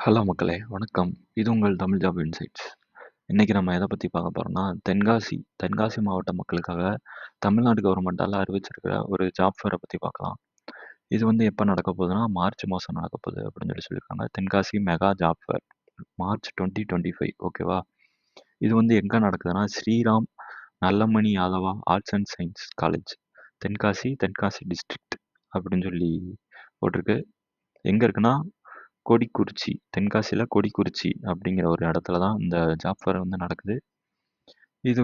Hello மக்களே! வணக்கம். இது உங்கள் தமிழ் ஜாப் இன்சைட்ஸ். இன்னைக்கு நம்ம எத பத்தி பார்க்க போறோம்னா, தென்காசி மாவட்ட மக்களுக்காக தமிழ்நாடு கவர்மெண்ட்டால அறிவிச்சிருக்கிற ஒரு ஜாப் ஃபேர பத்தி பார்க்கலாம். இது எப்ப நடக்க போகுதுன்னா, மார்ச் மாசம் நடக்க போகுது அப்படின்னு சொல்லியிருக்காங்க. Tenkasi mega job fair. March 2025 ஓகேவா? இது எங்க நடக்குதுன்னா, Sriram Nallamani Yadava arts and science college. Tenkasi district அப்படின்னு சொல்லி போட்டிருக்கு. எங்க இருக்குன்னா கொடிக்குறிச்சி, தென்காசியில கொடிக்குறிச்சி அப்படிங்கிற ஒரு இடத்துல தான் இந்த ஜாப் ஃபேர் நடக்குது. இது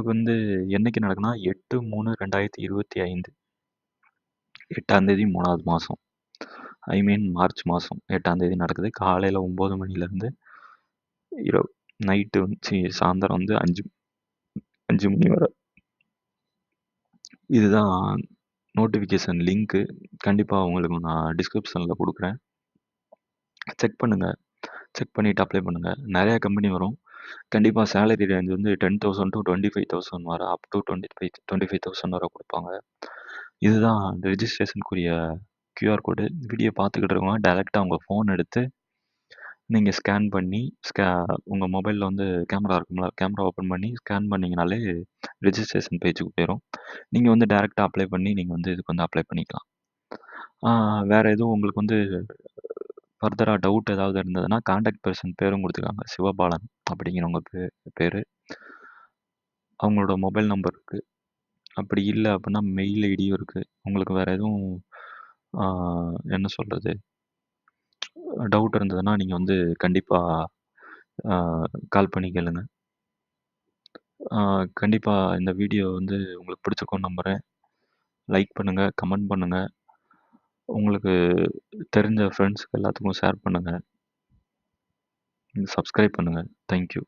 என்னைக்கு நடக்குன்னா 8/3/2025 8ஆம் தேதி 3வது மாசம். ஐ மீன் மார்ச் மாசம் 8ஆம் தேதி நடக்குது. காலையில 9 மணிலேருந்து இரவு நைட்டு சாயந்தரம் 5 மணி வரை. இதுதான் நோட்டிஃபிகேஷன் லிங்க்கு. கண்டிப்பா உங்களுக்கு நான் டிஸ்கிரிப்ஷன்ல குடுக்குறேன். செக் பண்ணுங்க. செக் பண்ணிட்டு அப்ளை பண்ணுங்க. நெறைய கம்பெனி வரும். கண்டிப்பா சேலரி ரேஞ்ச் 10,000 to 25,000 வர அப் டு 25,000 வரை குடுப்பாங்க. இதுதான் ரெஜிஸ்ட்ரேஷனுக்குரிய கியூஆர் கோடு. வீடியோ பார்த்துக்கிட்டு இருக்கவங்க டைரக்ட்டா உங்க ஃபோன் எடுத்து நீங்க ஸ்கேன் பண்ணி உங்க மொபைல்ல கேமரா இருக்கும்ல, கேமரா ஓப்பன் பண்ணி ஸ்கேன் பண்ணீங்கனாலே ரெஜிஸ்ட்ரேஷன் பேஜுக்கு போயிரும். நீங்க டைரக்ட்டா அப்ளை பண்ணி நீங்க இதுக்கு அப்ளை பண்ணிக்கலாம். வேற எதுவும் உங்களுக்கு ஃபர்தரா டவுட் ஏதாவது இருந்ததுன்னா, கான்டாக்ட் பெர்சன் பேரும் குடுத்துருக்காங்க. சிவபாலன் அப்படிங்கிறவங்க பேரு. அவங்களோட மொபைல் நம்பர் இருக்கு. அப்படி இல்ல அப்படின்னா மெயில் ஐடியும் இருக்கு. உங்களுக்கு வேற எதுவும் ஆ என்ன சொல்றது? டவுட் இருந்ததுன்னா நீங்க கண்டிப்பா கால் பண்ணி கேளுங்க. கண்டிப்பா இந்த வீடியோ உங்களுக்கு பிடிச்சிருக்கும்னு நம்புறேன். லைக் பண்ணுங்க, கமெண்ட் பண்ணுங்க. உங்களுக்கு தெரிஞ்ச ஃப்ரெண்ட்ஸ்க்கு எல்லாத்துக்கும் ஷேர் பண்ணுங்க. சப்ஸ்கிரைப் பண்ணுங்க. Thank you.